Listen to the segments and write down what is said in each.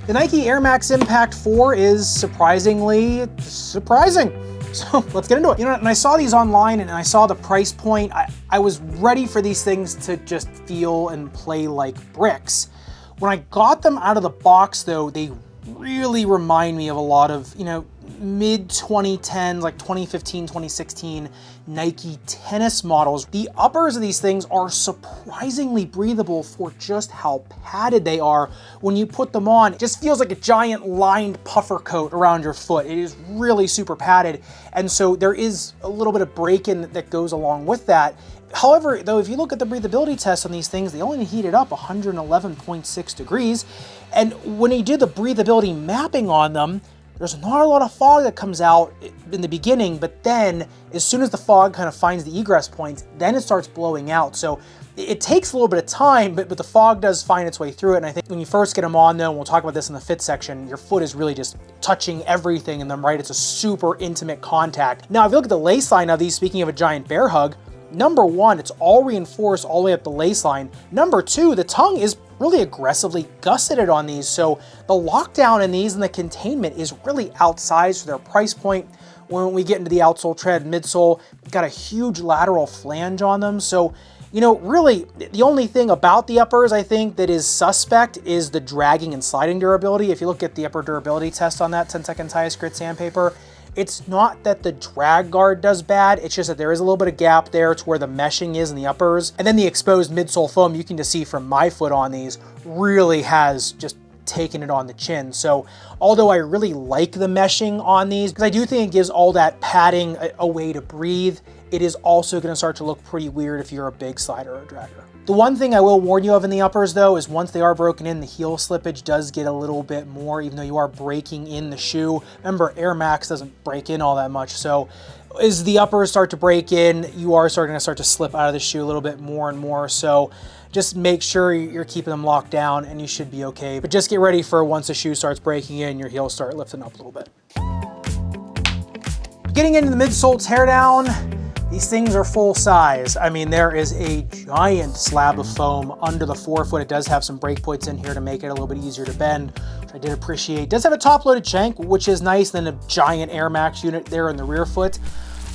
The Nike Air Max Impact 4 is surprisingly surprising. So let's get into it. You know, when I saw these online and I saw the price point, I was ready for these things to just feel and play like bricks. When I got them out of the box though, they really remind me of a lot of, you know, mid 2010s, like 2015, 2016 Nike tennis models. The uppers of these things are surprisingly breathable for just how padded they are. When you put them on, it just feels like a giant lined puffer coat around your foot. It is really super padded. And so there is a little bit of break-in that goes along with that. However, though, if you look at the breathability test on these things, they only heated up 111.6 degrees. And when you do the breathability mapping on them, there's not a lot of fog that comes out in the beginning, but then as soon as the fog kind of finds the egress point, then it starts blowing out. So it takes a little bit of time, but the fog does find its way through it. And I think when you first get them on though, and we'll talk about this in the fit section, your foot is really just touching everything in them, right? It's a super intimate contact. Now, if you look at the lace line of these, speaking of a giant bear hug, number one, it's all reinforced all the way up the lace line. Number two, the tongue is really aggressively gusseted on these. So the lockdown in these and the containment is really outsized for their price point. When we get into the outsole tread, midsole, got a huge lateral flange on them. So, you know, really the only thing about the uppers I think that is suspect is the dragging and sliding durability. If you look at the upper durability test on that 10-second highest grit sandpaper, it's not that the drag guard does bad, it's just that there is a little bit of gap there to where the meshing is in the uppers. And then the exposed midsole foam, you can just see from my foot on these, really has just taken it on the chin. So although I really like the meshing on these, because I do think it gives all that padding a way to breathe, it is also gonna start to look pretty weird if you're a big slider or a dragger. The one thing I will warn you of in the uppers though is once they are broken in, the heel slippage does get a little bit more, even though you are breaking in the shoe. Remember, Air Max doesn't break in all that much. So as the uppers start to break in, you are starting to start to slip out of the shoe a little bit more and more. So just make sure you're keeping them locked down and you should be okay. But just get ready for once the shoe starts breaking in, your heels start lifting up a little bit. Getting into the midsole teardown, these things are full size. I mean, there is a giant slab of foam under the forefoot. It does have some break points in here to make it a little bit easier to bend, which I did appreciate. It does have a top-loaded shank, which is nice, then a giant Air Max unit there in the rear foot.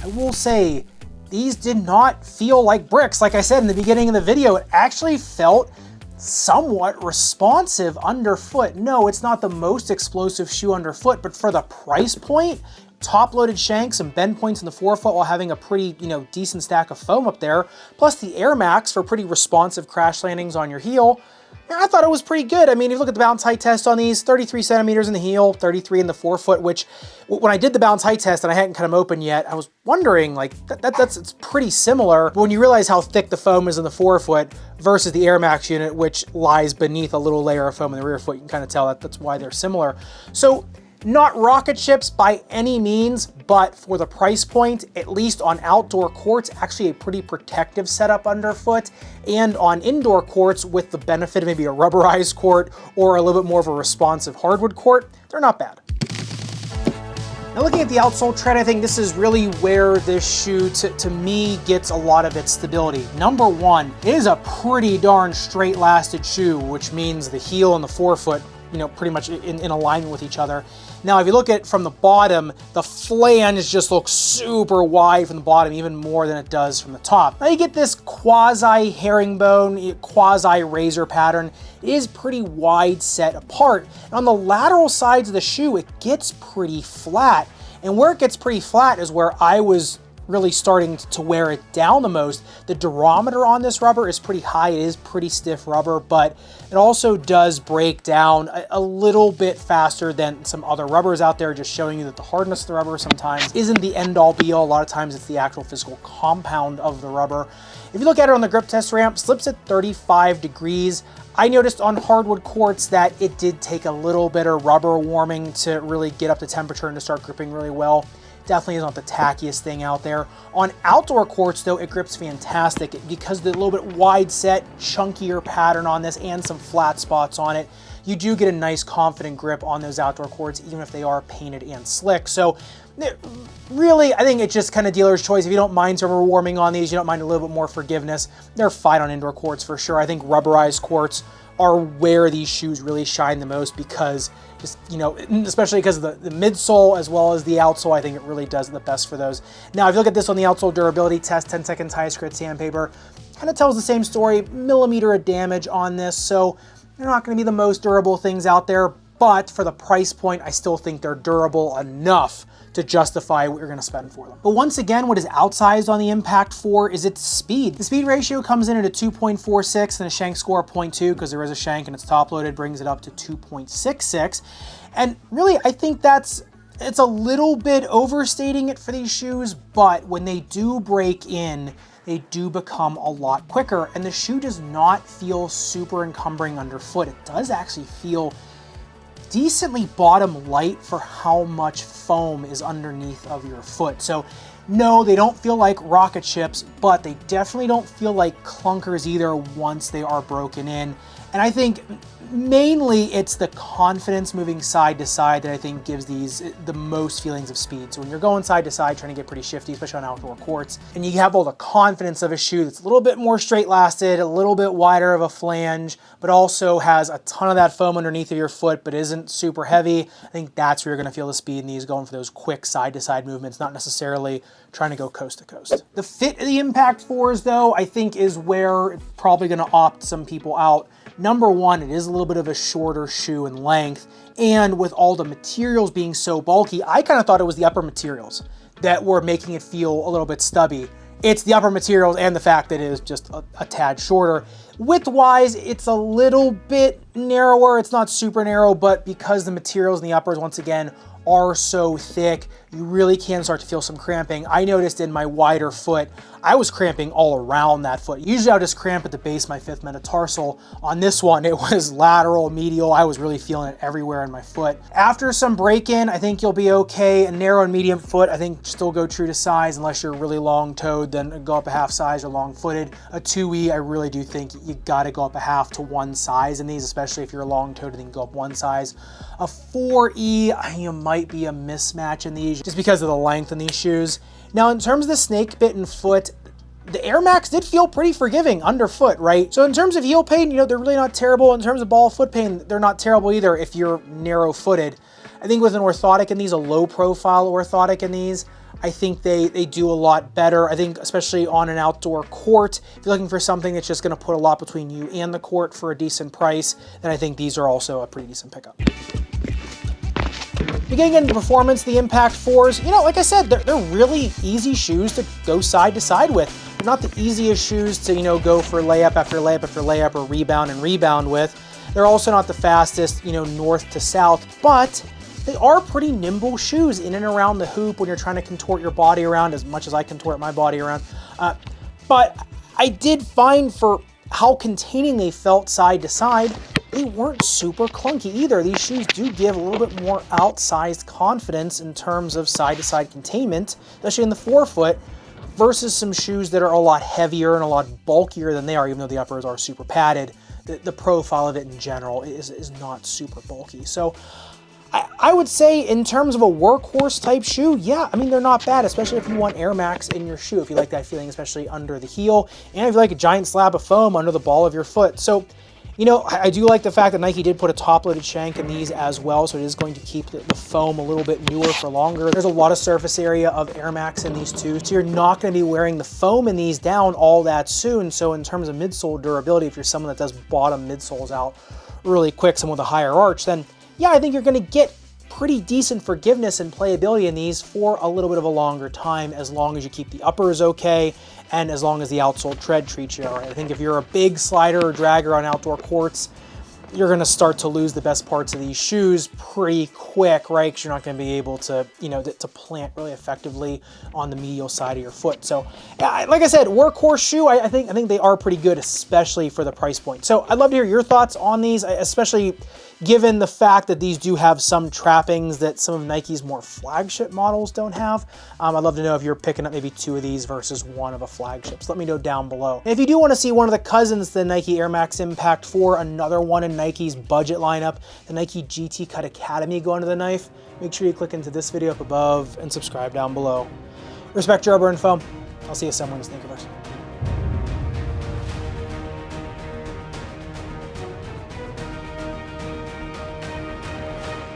I will say, these did not feel like bricks. Like I said in the beginning of the video, it actually felt somewhat responsive underfoot. No, it's not the most explosive shoe underfoot, but for the price point, top-loaded shanks and bend points in the forefoot while having a pretty, you know, decent stack of foam up there, plus the Air Max for pretty responsive crash landings on your heel. And I thought it was pretty good. I mean, if you look at the bounce height test on these, 33 centimeters in the heel, 33 in the forefoot, which when I did the bounce height test and I hadn't cut them open yet, I was wondering, like, it's pretty similar. But when you realize how thick the foam is in the forefoot versus the Air Max unit, which lies beneath a little layer of foam in the rear foot, you can kind of tell that that's why they're similar. So not rocket ships by any means, but for the price point, at least on outdoor courts, actually a pretty protective setup underfoot, and on indoor courts with the benefit of maybe a rubberized court or a little bit more of a responsive hardwood court, they're not bad. Now looking at the outsole tread, I think this is really where this shoe, to me, gets a lot of its stability. Number one, it is a pretty darn straight lasted shoe, which means the heel and the forefoot, you know, pretty much in alignment with each other. Now, if you look at from the bottom, the flange just looks super wide from the bottom, even more than it does from the top. Now you get this quasi herringbone, quasi razor pattern. It is pretty wide set apart. And on the lateral sides of the shoe, it gets pretty flat. And where it gets pretty flat is where I was really starting to wear it down the most. The durometer on this rubber is pretty high. It is pretty stiff rubber, but it also does break down a little bit faster than some other rubbers out there, just showing you that the hardness of the rubber sometimes isn't the end all be all. A lot of times it's the actual physical compound of the rubber. If you look at it on the grip test ramp, slips at 35 degrees. I noticed on hardwood courts that it did take a little bit of rubber warming to really get up to temperature and to start gripping really well. Definitely is not the tackiest thing out there. On outdoor courts though, it grips fantastic because the little bit wide set, chunkier pattern on this and some flat spots on it you do get a nice confident grip on those outdoor courts, even if they are painted and slick. So really, I think it's just kind of dealer's choice. If you don't mind some warming on these, you don't mind a little bit more forgiveness, they're fine on indoor courts for sure. I think rubberized courts are where these shoes really shine the most because just, you know, especially because of the midsole as well as the outsole, I think it really does the best for those. Now, if you look at this on the outsole durability test, 10 seconds highest grit sandpaper, kind of tells the same story, millimeter of damage on this. So they're not going to be the most durable things out there, but for the price point, I still think they're durable enough to justify what you're going to spend for them. But once again, what is outsized on the Impact 4 is its speed. The speed ratio comes in at a 2.46 and a shank score of 0.2 because there is a shank and it's top loaded, brings it up to 2.66. And really, I think it's a little bit overstating it for these shoes, but when they do break in, they do become a lot quicker and the shoe does not feel super encumbering underfoot. It does actually feel decently bottom light for how much foam is underneath of your foot. So no, they don't feel like rocket ships, but they definitely don't feel like clunkers either once they are broken in. And I think mainly it's the confidence moving side to side that I think gives these the most feelings of speed. So when you're going side to side trying to get pretty shifty, especially on outdoor courts, and you have all the confidence of a shoe that's a little bit more straight lasted, a little bit wider of a flange, but also has a ton of that foam underneath of your foot, but isn't super heavy, I think that's where you're gonna feel the speed in these, going for those quick side to side movements, not necessarily trying to go coast to coast. The fit of the Impact 4s though, I think is where it's probably gonna opt some people out. Number one, it is a little bit of a shorter shoe in length, and with all the materials being so bulky, I kind of thought it was the upper materials that were making it feel a little bit stubby. It's the upper materials and the fact that it is just a tad shorter. Width-wise, it's a little bit narrower. It's not super narrow, but because the materials in the uppers, once again, are so thick, you really can start to feel some cramping. I noticed in my wider foot, I was cramping all around that foot. Usually I'll just cramp at the base of my fifth metatarsal. On this one, it was lateral, medial. I was really feeling it everywhere in my foot. After some break-in, I think you'll be okay. A narrow and medium foot, I think still go true to size unless you're really long-toed, then go up a half size or long-footed. A 2E, I really do think you gotta go up a half to one size in these, especially if you're long-toed, then go up one size. A 4E, you might be a mismatch in these just because of the length in these shoes. Now, in terms of the snake bitten foot, the Air Max did feel pretty forgiving underfoot, right? So in terms of heel pain, you know, they're really not terrible. In terms of ball foot pain, they're not terrible either if you're narrow-footed. I think with an orthotic in these, a low-profile orthotic in these, I think they do a lot better. I think especially on an outdoor court, if you're looking for something that's just gonna put a lot between you and the court for a decent price, then I think these are also a pretty decent pickup. Getting into performance, the Impact 4s, you know, like I said, they're really easy shoes to go side to side with. They're not the easiest shoes to, you know, go for layup after layup after layup or rebound and rebound with. They're also not the fastest, you know, north to south, but they are pretty nimble shoes in and around the hoop when you're trying to contort your body around as much as I contort my body around. But I did find for how containing they felt side to side, they weren't super clunky either. These shoes do give a little bit more outsized confidence in terms of side-to-side containment, especially in the forefoot, versus some shoes that are a lot heavier and a lot bulkier than they are, even though the uppers are super padded. The profile of it in general is not super bulky. So I would say in terms of a workhorse type shoe, yeah, I mean, they're not bad, especially if you want Air Max in your shoe, if you like that feeling, especially under the heel, and if you like a giant slab of foam under the ball of your foot. So, you know, I do like the fact that Nike did put a top-loaded shank in these as well, so it is going to keep the foam a little bit newer for longer. There's a lot of surface area of Air Max in these too, so you're not going to be wearing the foam in these down all that soon. So in terms of midsole durability, if you're someone that does bottom midsoles out really quick, someone with a higher arch, then yeah, I think you're going to get pretty decent forgiveness and playability in these for a little bit of a longer time, as long as you keep the uppers okay and as long as the outsole tread treats you all right. I think if you're a big slider or dragger on outdoor courts, you're going to start to lose the best parts of these shoes pretty quick, right? Because you're not going to be able to, you know, to plant really effectively on the medial side of your foot. So, yeah, like I said, workhorse shoe, I think they are pretty good, especially for the price point. So I'd love to hear your thoughts on these, especially given the fact that these do have some trappings that some of Nike's more flagship models don't have. I'd love to know if you're picking up maybe 2 of these versus 1 of a flagship. So let me know down below. And if you do want to see one of the cousins to the Nike Air Max Impact 4, another one in Nike's budget lineup, the Nike GT Cut Academy go under the knife, make sure you click into this video up above and subscribe down below. Respect your rubber and foam. I'll see you somewhere in the Sneakerverse.